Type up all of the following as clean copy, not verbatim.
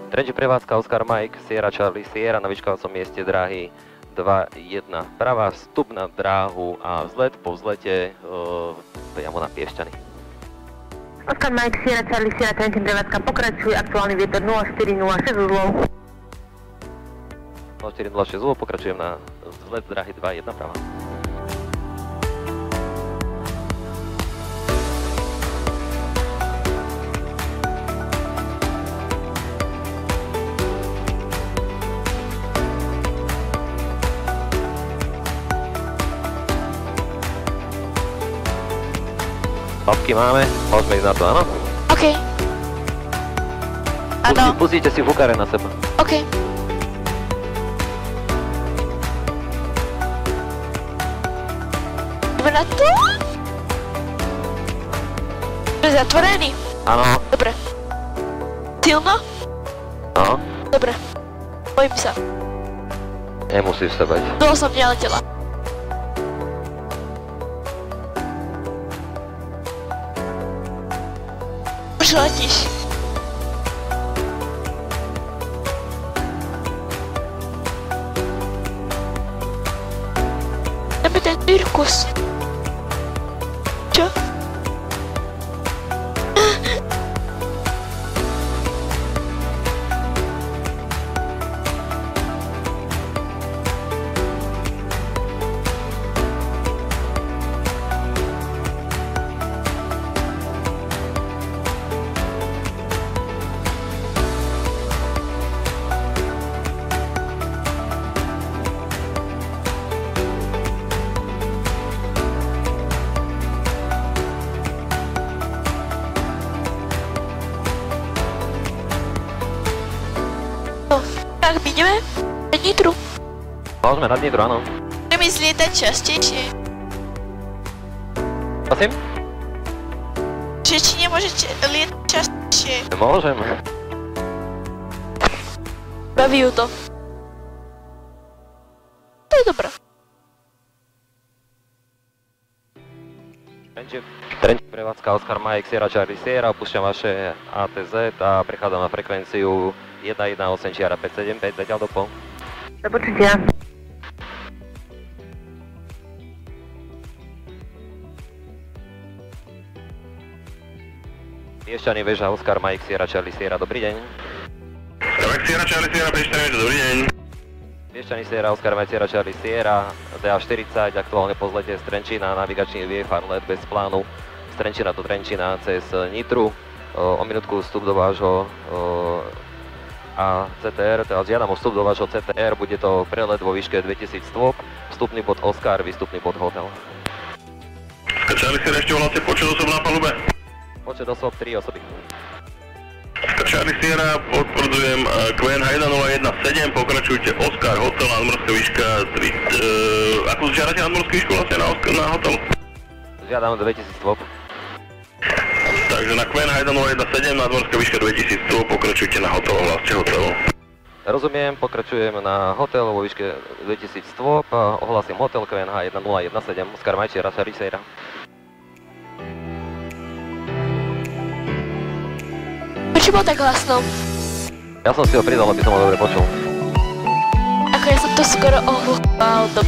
Trenčín prevádzka Oscar Mike, Sierra Charlie Sierra na vyčkávacom mieste dráhy 2-1 pravá, vstup na dráhu a vzlet po vzlete priamo na Piešťany. Oscar Mike, Sierra Charlie Sierra, Trenčín prevádzka pokračuje, aktuálny vietor 0406 uzlov. 0406 uzlov, pokračujem na vzlet dráhy 2-1 pravá. Papky máme, môžeme ísť na to, áno? OK. Áno. Pustite si fúkare na seba. OK. Ideme na to? Je zatvorený? Áno. Dobre. Silno? No. Dobre. Bojím sa. Nemusíš sa bať. Dlho som neletela. Už letíš. Dáme ten cirkus. Čo? Tak ideme na Nitru. Môžeme na Nitru, áno. Chceme zlietať častejšie. Prosím? Že či nemôžete lietať častejšie. Môžem. Baví ju to. To je dobré. Trenčín prevádzka Oscar Mike, Sierra Charlie Sierra, opúšťam vaše ATZ a prechádzam na frekvenciu 118 čiara 575, zatiaľ do pol. Do počutia. Piešťany, väža Oscar Mike, Sierra Charlie Sierra, dobrý deň. Oscar Mike, Sierra Charlie Sierra, Piešťany, dobrý deň. Piešťany Sierra, Oscar Mike, Sierra Charlie Sierra, DA40, aktuálne po zlete z Trenčína, navigačný VFR let bez plánu, z Trenčína do Trenčína cez Nitru. O minútku vstup do vášho a CTR, teda žiadam o vstup do vášho CTR, bude to prelet vo výške 2000 stôp, vstupný bod Oscar, výstupný bod Hotel. Oscar Charlie Sierra, ešte voláte počet osob na palube? Počet osob 3 osoby. Oscar Charlie Sierra, potvrdzujem QNH 1017, pokračujte Oscar, Hotel, nadmorská výška 3. Ako žiadate nadmorskú výšku vlastne na hotel? Žiadam 2000 stôp. Takže na QNH 1017, nadmorská výška 2000 stôp, pokračujte na hotel, hláste hotel. Rozumiem, pokračujem na hotel vo výške 2000 stôp, ohlasím hotel QNH 1017, Oscar Mike, Sierra Charlie Sierra. Prečo bol tak hlasno? Ja som si ho pridal, aby som ho dobre počul. Ako ja som to skoro ohluchal do...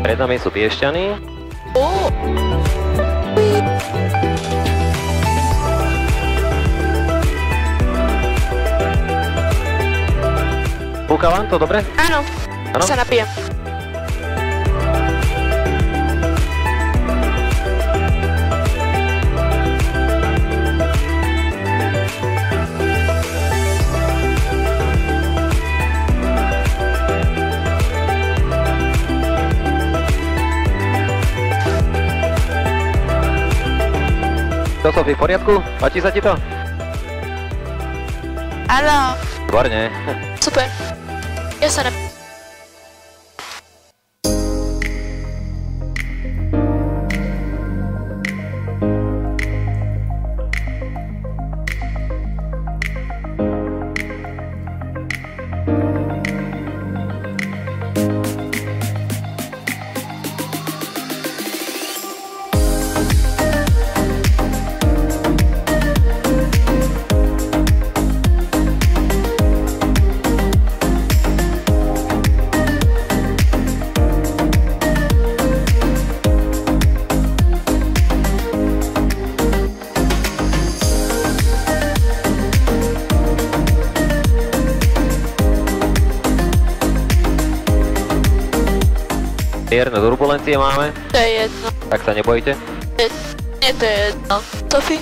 Pred nami sú Piešťany. Fúka vám to, dobre? Áno, sa napijem. To Sofie, v poriadku? Páči sa ti to? Áno. Výborne. Super. Ja sa Mierne turbulencie máme, To je jedno. tak sa nebojte. Nie, to je jedno. Sofi?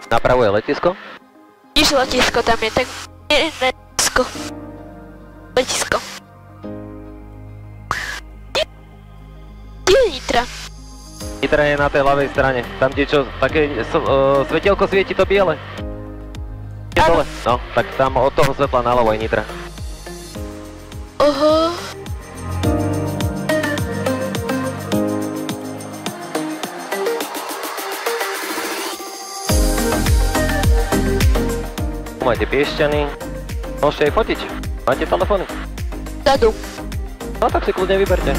Napravo je letisko. Niž letisko tam je, tak nie letisko. Letisko. Kde je Nitra? Nitra je na tej ľavej strane. Tam, kde čo, také svetielko svieti to biele. Je dole. No, tak tam od toho svetla naľavo je Nitra. Oho. Máte Piešťany. Môžete aj fotiť. Máte telefóny? Zadu. No tak si kľudne vyberte.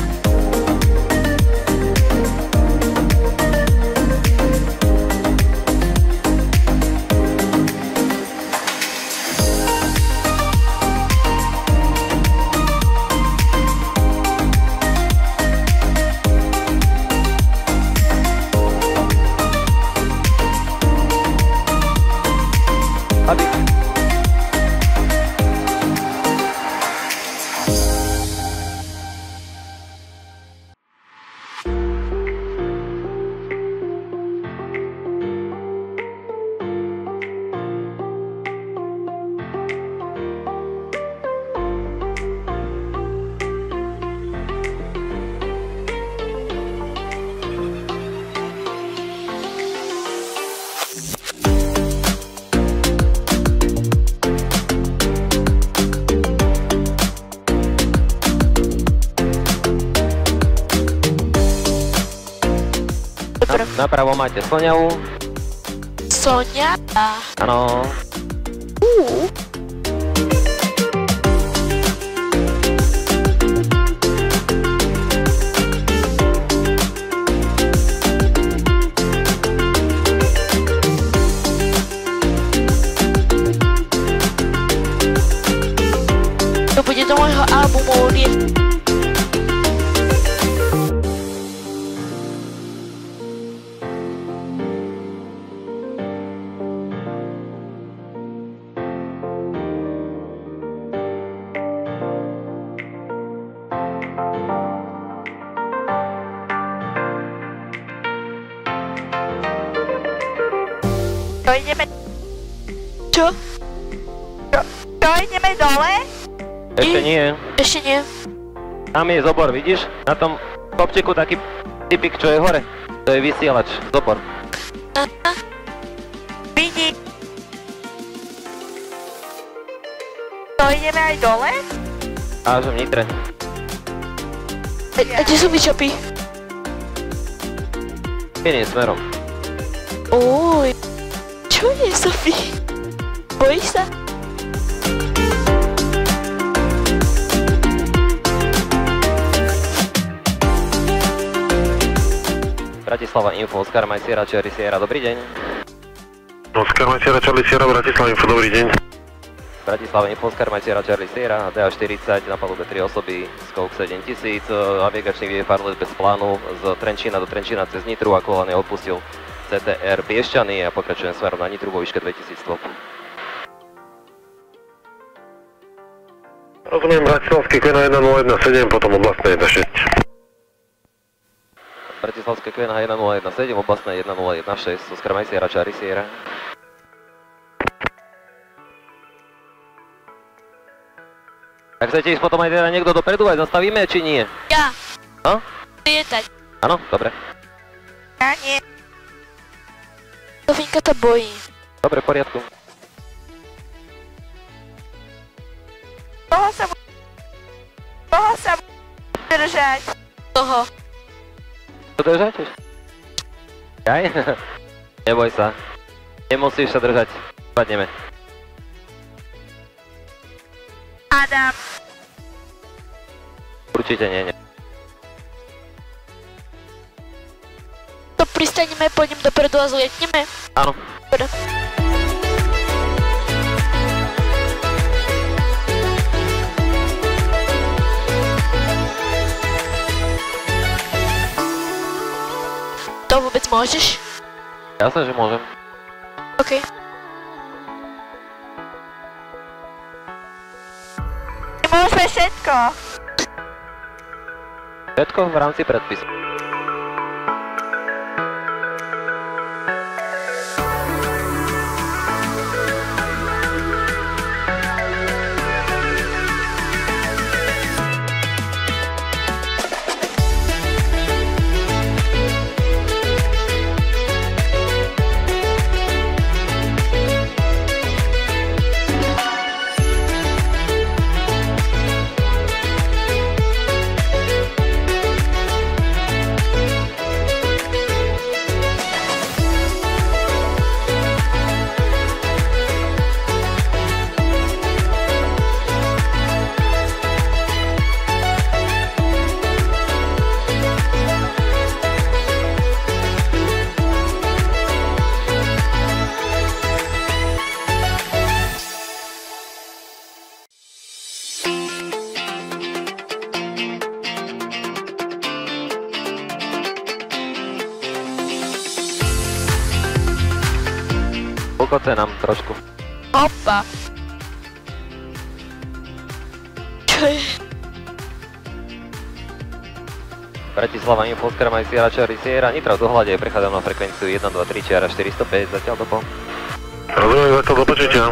Aby. Napravo máte Soňavu. Sonia. Áno. To bude do môjho albumu To ideme... Čo? To ideme dole? Ešte nie. Ešte nie. Tam je zobor, vidíš? Na tom kopčeku taký typik, čo je hore. To je vysielač, zobor. Aha. Vidí. To ideme aj dole? Až v Nitre. A kde sú bičopy? Iným smerom. Oj. Čo je, Sofi? Bojíš sa? Bratislava Info, Oscar Mike Sierra Charlie Sierra, dobrý deň. Oscar Mike Sierra Charlie Sierra, Bratislava Info, dobrý deň. Bratislava Info, Oscar Mike Sierra Charlie Sierra, DA40, na palube 3 osoby, skok 7000, navigačný VFR let bez plánu, z Trenčína do Trenčína cez Nitru, aktuálne opustil CTR Piešťany a pokračujem smerom na Nitru vo výške 2000 stop. Rozumiem, Bratislavský Kvena 1017, potom oblastné 16. Bratislavské Kvena 1017, oblastné 1016, Oscar Mike Sierra Charlie Sierra. Tak chcete ísť potom aj teda niekto dopredu, aj zastavíme, či nie? Ja. No? Lietať. Áno, dobre. Ja nie. Sofinka to bojí. Dobre, v poriadku. Koho sa bude držať? Toho. Čo držať? Jaj? Neboj sa. Nemusíš sa držať. Padneme. Adam. Určite nie. To pristaneme, pôjdem dopredu a zlietneme. Áno. Dobre. To vôbec môžeš? Jasné, že môžem. OK. Môžeme všetko. Všetko v rámci predpisu. Pokoce nám trošku. Opa. Čo je? Bratislava Info, Oscar Mike Sierra Charlie Sierra, Nitra v dohľade, prechádzam na frekvenciu 123 čiara 405, zatiaľ do pol. Rozumiem, zatiaľ do počutia.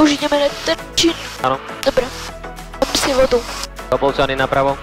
Už ideme na Trenčín. Áno. Dobre. Dám si vodu. Topolčany napravo.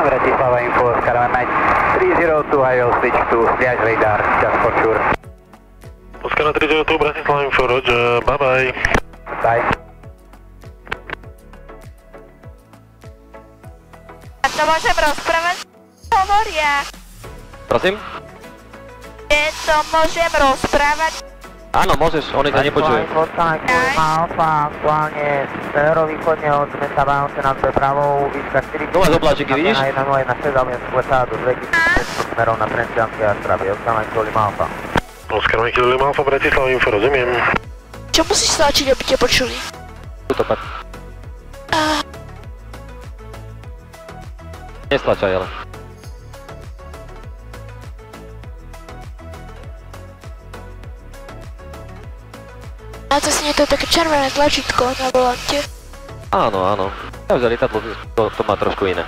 Bratislava Info, Oscar Mike 302, I will switch to flash radar, just for sure. Oscar 302, Bratislava Info, Roger, bye bye. Bye. A to môžem rozprávať? Hovoria. Prosím? Je to môžem rozprávať? Áno, môžeš, oni ťa nepočujú. Alfa, aktuálne severovýchodne od mesta Vánoce na prepravou, výška 4. Tu máš obláčiky, vidíš? Na 1016, ale sklesá do 2500 smerov na Trenčianske a Stravy. Oscar Mike Lima Alfa. Oscar Mike Lima Alfa, Bratislava Info, rozumiem. Čo musíš stlačiť, aby ťa počuli? Tuto pak. Nestlačaj, ale. A to si nie to také červené tlačítko na volante. Áno, áno. Každé lietadlo to má trošku inak.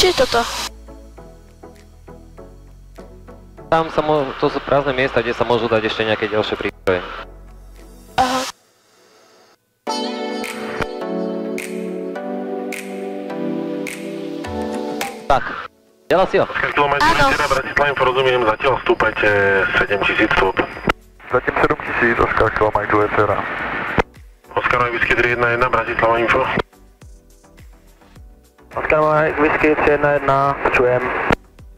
Čo je toto? Tam to sú prázdne miesta, kde sa môžu dať ešte nejaké ďalšie prístroje. Aha. Tak, ďalej si ho. Oskar kilometr Sierra Bratislava Info, rozumiem, zatiaľ stúpajte 7000 stôp. Zatím 7000, Oskar kilometr Sierra. Oskar Whisky 311 Bratislava Info. Oskar Whisky 311, počujem.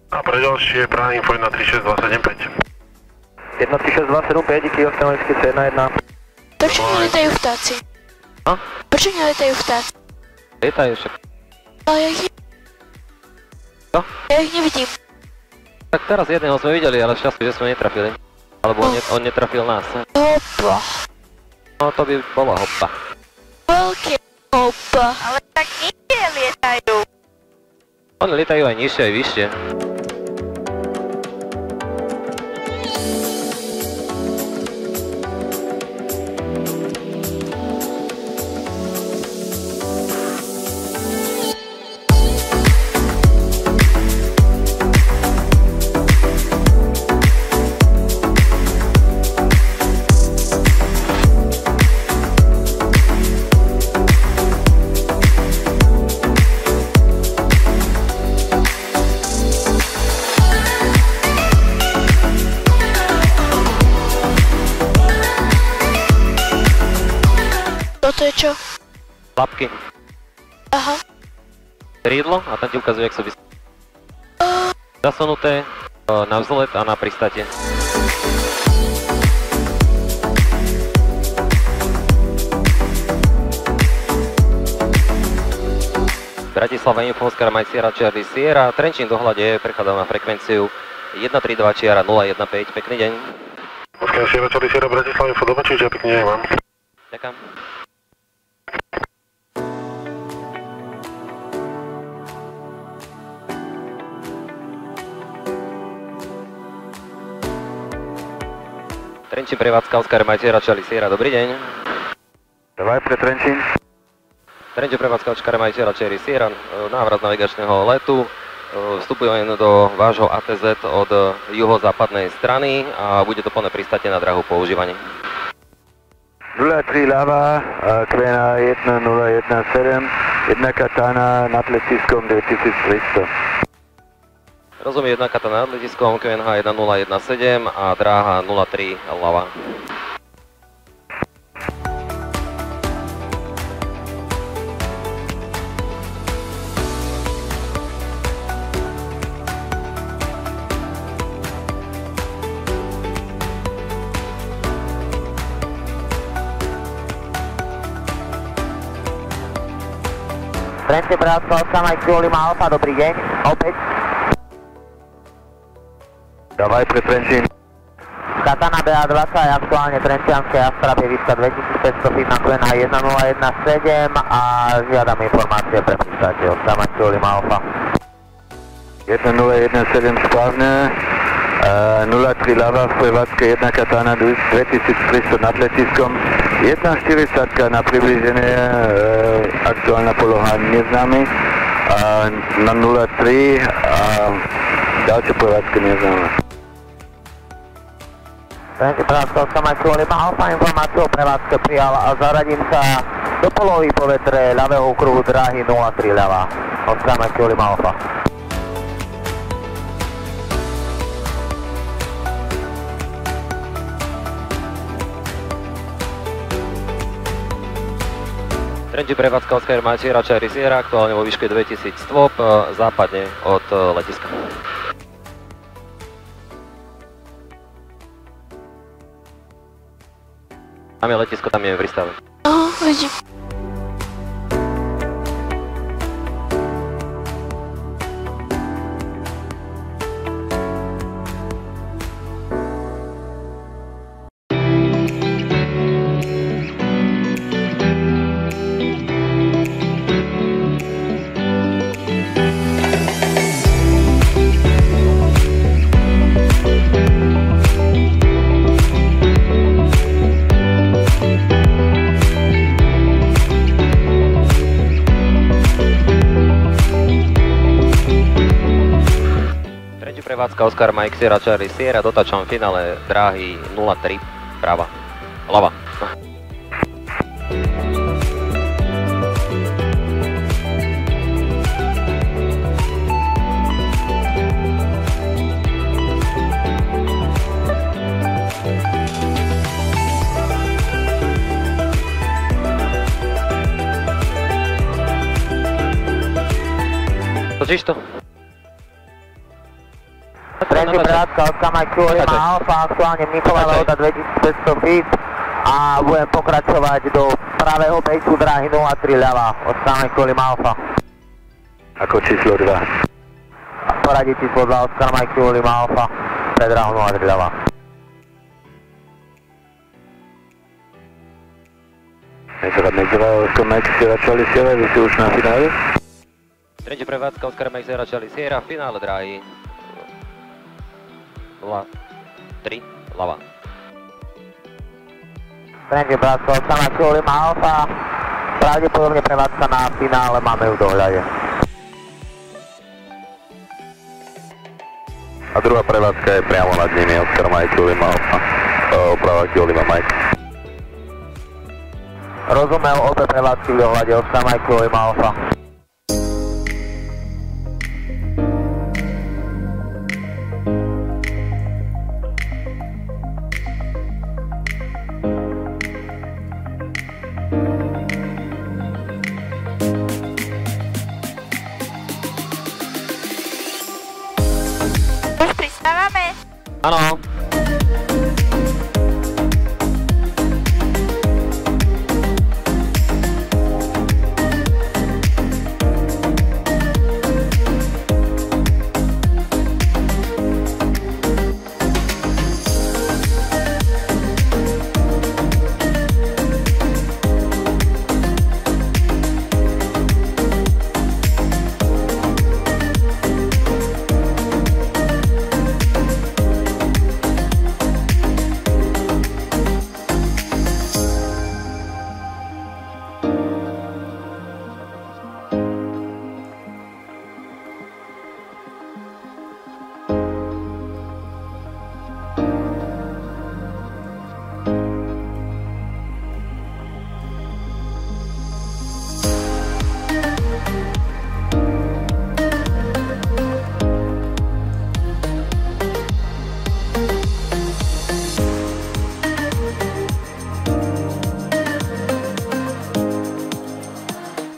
A pre ďalšie Praha Info 136275. 136275, díky, Oskar Whisky 311. Prečo neletajú vtáci? A? Prečo neletajú vtáci? Lietajú však. Ale ja ich Čo? Ja ich nevidím. Tak teraz jedného sme videli, ale šťastný, že sme netrafili. Alebo on netrafil nás. Hopa. No to by bola hopa. Veľké hopa. Ale tak nižšie lietajú. Oni lietajú aj nižšie, aj vyššie. Toto je čo? Lapky. Aha. Krídlo a tam ti ukazuje, jak sú zasunuté na vzlet a na pristátie. Bratislava Info, Oskar Mike Sierra Charlie Sierra, Trenčín dohľade, prechádzam na frekvenciu 132 Sierra 015, pekný deň. Oskar Sierra Charlie Sierra Bratislava Info, dobačujte, pekný deň vám. Ďakujem. Trenčín prevádzka, Oskar Mike Sierra Charlie Sierra, dobrý deň. Dávaj pre Trenčín. Trenčín prevádzka, Oskar Mike Sierra Charlie Sierra, návrat navigačného letu. Vstupujeme do vášho ATZ od juhozápadnej strany a bude to plné pristátie na drahu používanie. 03 ľava, Kvena 1017, 1 Katana nad letiskom 2300. Rozumiem, 1 Katana nad letiskom, QNH 1017 a dráha 03 ľava. Trenčín prevádzka, Oskar Mike Lima Alfa, dobrý deň, opäť. Dávaj pre Trenčín. Katana BA20 je aktuálne Trenčianskej Astrabie, výška 2500 feet na QNH 1017 a žiadam informácie pre pristátie, Oskar Mike Lima Alfa. 1017 správne, 03 ľava v prevádzke 1 Katana 2300 nad letiskom, 140 na približenie, aktuálna poloha neznámy, a na 03 a ďalšie prevádzky neznáme. Trenčín prevádzka, Oskar Mike Lima Alfa, informáciu o prevádzke prijal a zaradím sa do polohy po vetre ľavého okruhu dráhy 03 ľava, Oskar Mike Lima Alfa. Trenčín prevádzka, Oskar Mike Sierra Charlie Sierra, aktuálne vo výške 2000 stôp, západne od letiska. Tam je letisko, tam je pristáve. Aha, vidím. prevádzka Oscar Mike Sierra Charlie Sierra, dotačam v finále dráhy 03, práva, ľava. Točíš to? Trenčín prevádzka Oscar Mike Lima Alfa, aktuálne Mníchová Lehota 2500 feet a budem pokračovať do pravého bejcu dráhy 03 ľava, Oscar Mike Lima Alfa. Ako číslo 2. Poradí číslo 2 Oscar Mike Lima Alfa, pre dráhu 03 ľava. Medzera, Oscar Mike Sierra Charlie Sierra, vy ste už na finále? Trenčín prevádzka Oscar Mike Sierra Charlie Sierra, finále dráhy 03, ľava. Trenčín prevádzka Oscar Mike Lima Alfa, pravdepodobne prevádzka na finále, máme ju v dohľade. A druhá prevádzka je priamo nad nimi, Oscar Mike Lima Alfa, oprava Lima Mike. Rozumel, obe prevádzky v dohľade, Oscar Mike Lima Alfa. Už pristávame? Áno.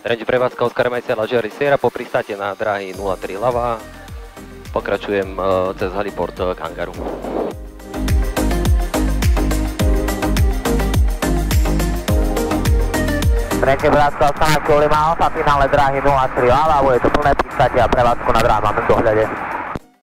Trenčín prevádzka Oscar Mike Sierra Charlie Sierra, po pristáte na dráhy 03 ľava, pokračujem cez heliport k hangaru. Trenčín prevádzka Oscar Mike Lima Alfa, finále dráhy 03 ľava, bude to plné pristátie a prevádzku na dráhu máme v dohľade.